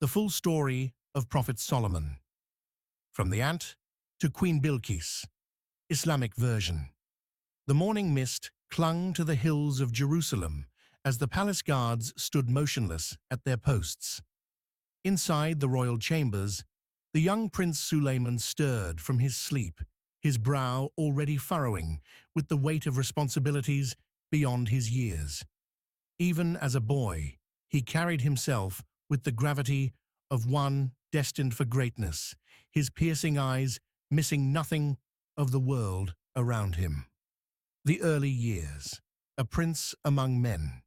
The full story of Prophet Solomon. From the ant to Queen Bilqis. Islamic version. The morning mist clung to the hills of Jerusalem as the palace guards stood motionless at their posts. Inside the royal chambers, the young Prince Sulaiman stirred from his sleep, his brow already furrowing with the weight of responsibilities beyond his years. Even as a boy, he carried himself with the gravity of one destined for greatness, his piercing eyes missing nothing of the world around him. The early years, a prince among men.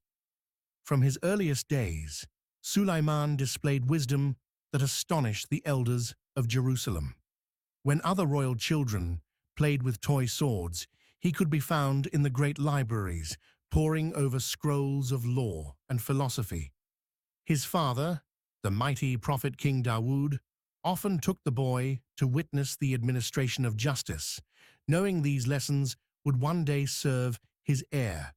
From his earliest days, Sulaiman displayed wisdom that astonished the elders of Jerusalem. When other royal children played with toy swords, he could be found in the great libraries, poring over scrolls of law and philosophy. His father, the mighty prophet King Dawood, often took the boy to witness the administration of justice, knowing these lessons would one day serve his heir.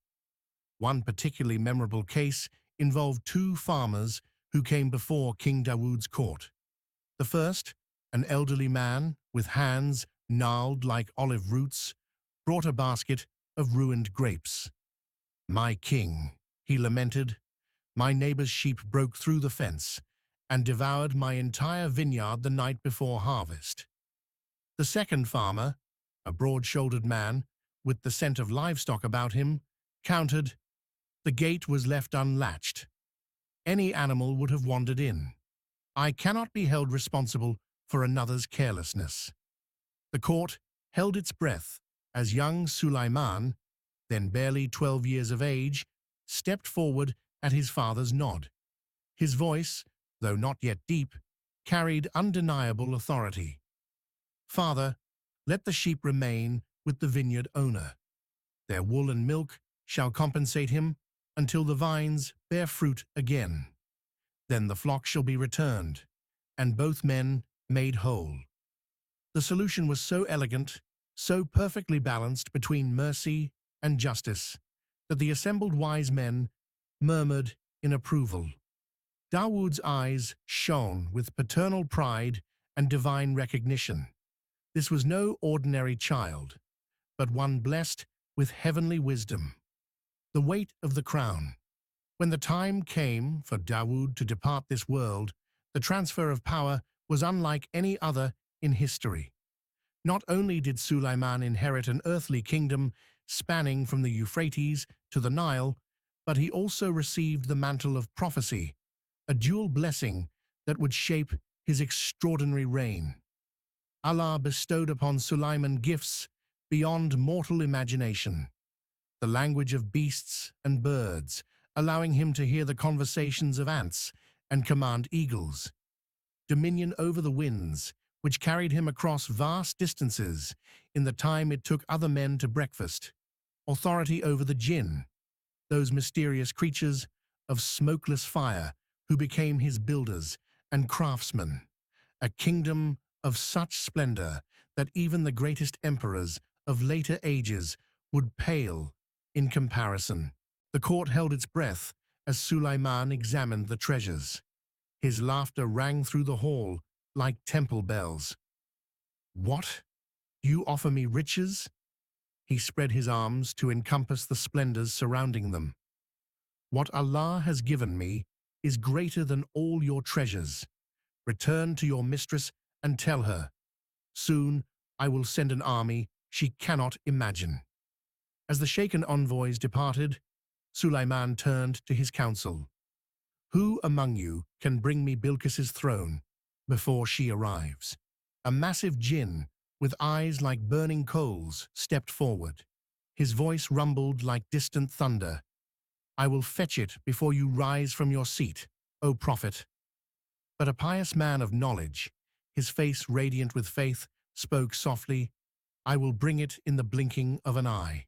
One particularly memorable case involved two farmers who came before King Dawood's court. The first, an elderly man with hands gnarled like olive roots, brought a basket of ruined grapes. "My king," he lamented, "my neighbor's sheep broke through the fence and devoured my entire vineyard the night before harvest." The second farmer, a broad-shouldered man with the scent of livestock about him, countered, "The gate was left unlatched. Any animal would have wandered in. I cannot be held responsible for another's carelessness." The court held its breath as young Sulaiman, then barely 12 years of age, stepped forward at his father's nod. His voice, though not yet deep, carried undeniable authority. "Father, let the sheep remain with the vineyard owner. Their wool and milk shall compensate him until the vines bear fruit again. Then the flock shall be returned, and both men made whole." The solution was so elegant, so perfectly balanced between mercy and justice, that the assembled wise men murmured in approval. Dawood's eyes shone with paternal pride and divine recognition. This was no ordinary child, but one blessed with heavenly wisdom. The weight of the crown. When the time came for Dawood to depart this world, the transfer of power was unlike any other in history. Not only did Sulaiman inherit an earthly kingdom spanning from the Euphrates to the Nile, but he also received the mantle of prophecy, a dual blessing that would shape his extraordinary reign. Allah bestowed upon Sulaiman gifts beyond mortal imagination. The language of beasts and birds, allowing him to hear the conversations of ants and command eagles. Dominion over the winds, which carried him across vast distances in the time it took other men to breakfast. Authority over the Jinn, those mysterious creatures of smokeless fire who became his builders and craftsmen. A kingdom of such splendor that even the greatest emperors of later ages would pale in comparison. The court held its breath as Sulaiman examined the treasures. His laughter rang through the hall like temple bells. "What? You offer me riches?" He spread his arms to encompass the splendors surrounding them. "What Allah has given me is greater than all your treasures. Return to your mistress and tell her. Soon I will send an army she cannot imagine." As the shaken envoys departed, Sulaiman turned to his council. "Who among you can bring me Bilqis's throne before she arrives?" A massive Jinn, with eyes like burning coals, stepped forward. His voice rumbled like distant thunder. "I will fetch it before you rise from your seat, O Prophet." But a pious man of knowledge, his face radiant with faith, spoke softly, "I will bring it in the blinking of an eye."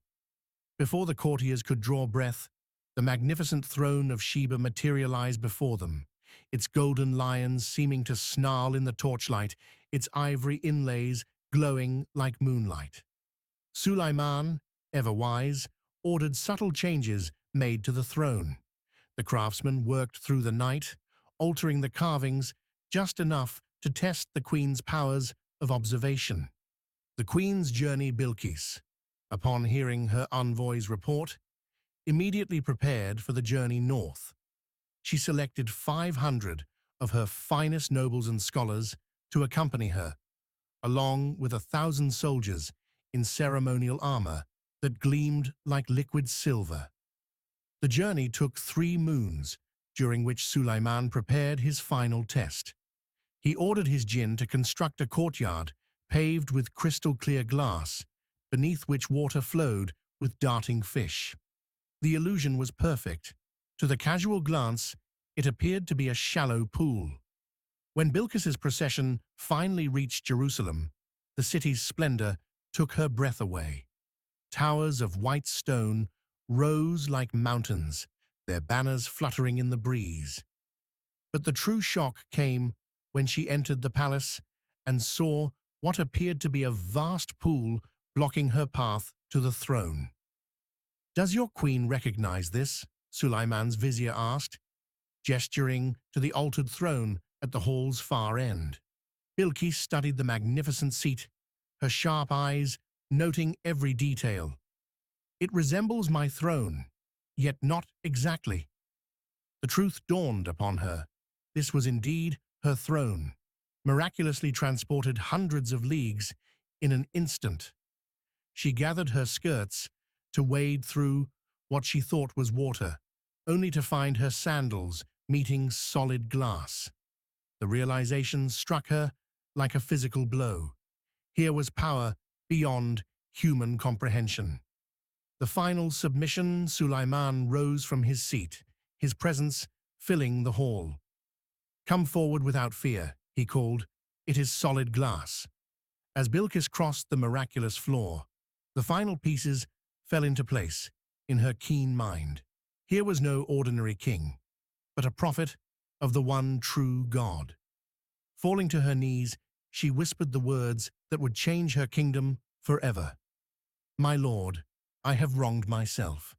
Before the courtiers could draw breath, the magnificent throne of Sheba materialized before them, its golden lions seeming to snarl in the torchlight, its ivory inlays glowing like moonlight. Sulaiman, ever wise, ordered subtle changes made to the throne. The craftsmen worked through the night, altering the carvings just enough to test the queen's powers of observation. The queen's journey Bilqis, upon hearing her envoy's report, immediately prepared for the journey north. She selected 500 of her finest nobles and scholars to accompany her, along with 1,000 soldiers in ceremonial armor that gleamed like liquid silver. The journey took 3 moons, during which Sulaiman prepared his final test. He ordered his jinn to construct a courtyard paved with crystal-clear glass, beneath which water flowed with darting fish. The illusion was perfect. To the casual glance, it appeared to be a shallow pool. When Bilqis's procession finally reached Jerusalem, the city's splendor took her breath away. Towers of white stone rose like mountains, their banners fluttering in the breeze. But the true shock came when she entered the palace and saw what appeared to be a vast pool blocking her path to the throne. "Does your queen recognize this?" Sulaiman's vizier asked, gesturing to the altered throne at the hall's far end. Bilqis studied the magnificent seat, her sharp eyes noting every detail. "It resembles my throne, yet not exactly." The truth dawned upon her. This was indeed her throne, miraculously transported hundreds of leagues in an instant. She gathered her skirts to wade through what she thought was water, only to find her sandals meeting solid glass. The realization struck her like a physical blow. Here was power beyond human comprehension. The final submission, Sulaiman rose from his seat, his presence filling the hall. "Come forward without fear," he called. "It is solid glass." As Bilqis crossed the miraculous floor, the final pieces fell into place in her keen mind. Here was no ordinary king, but a prophet of the one true God. Falling to her knees, she whispered the words that would change her kingdom forever. "My Lord, I have wronged myself.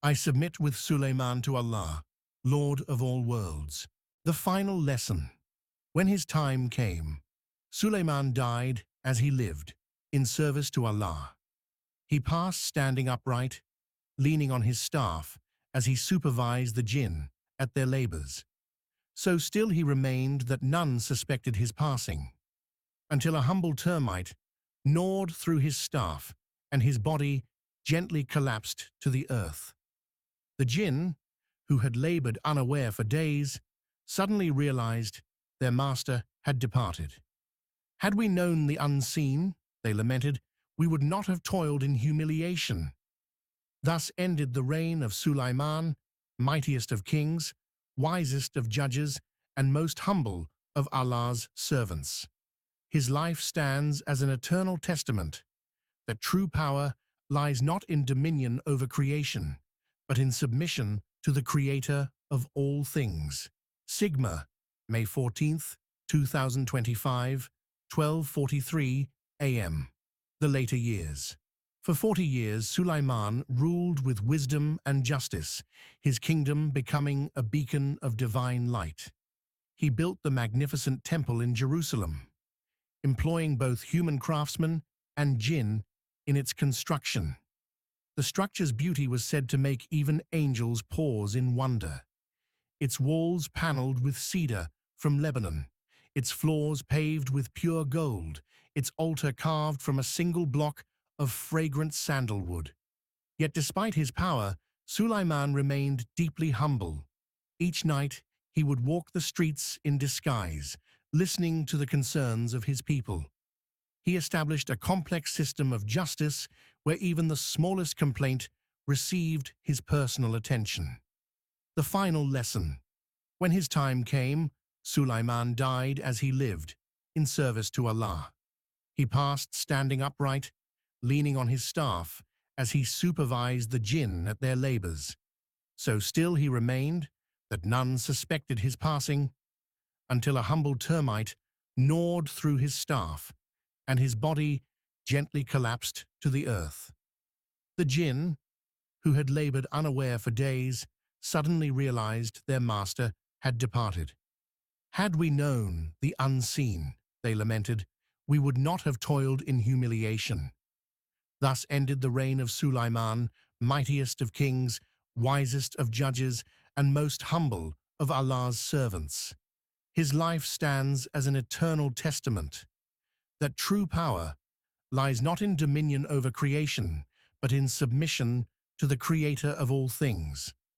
I submit with Sulaiman to Allah, Lord of all worlds." The final lesson. When his time came, Sulaiman died as he lived, in service to Allah. He passed standing upright, leaning on his staff as he supervised the jinn at their labors. So still he remained that none suspected his passing, until a humble termite gnawed through his staff and his body gently collapsed to the earth. The jinn, who had labored unaware for days, suddenly realized their master had departed. "Had we known the unseen," they lamented, "we would not have toiled in humiliation." Thus ended the reign of Sulaiman, mightiest of kings, wisest of judges, and most humble of Allah's servants. His life stands as an eternal testament that true power lies not in dominion over creation, but in submission to the Creator of all things. Sigma, May 14th, 2025, 12:43 a.m. The later years. For 40 years, Sulaiman ruled with wisdom and justice, his kingdom becoming a beacon of divine light. He built the magnificent temple in Jerusalem, employing both human craftsmen and jinn in its construction. The structure's beauty was said to make even angels pause in wonder. Its walls paneled with cedar from Lebanon, its floors paved with pure gold, its altar carved from a single block of fragrant sandalwood. Yet despite his power, Sulaiman remained deeply humble. Each night, he would walk the streets in disguise, listening to the concerns of his people. He established a complex system of justice where even the smallest complaint received his personal attention. The final lesson. When his time came, Sulaiman died as he lived, in service to Allah. He passed standing upright, leaning on his staff as he supervised the jinn at their labors. So still he remained that none suspected his passing, until a humble termite gnawed through his staff, and his body gently collapsed to the earth. The jinn, who had labored unaware for days, suddenly realized their master had departed. Had we known the unseen, they lamented, we would not have toiled in humiliation. Thus ended the reign of Sulaiman, mightiest of kings, wisest of judges, and most humble of Allah's servants. His life stands as an eternal testament that true power lies not in dominion over creation, but in submission to the Creator of all things.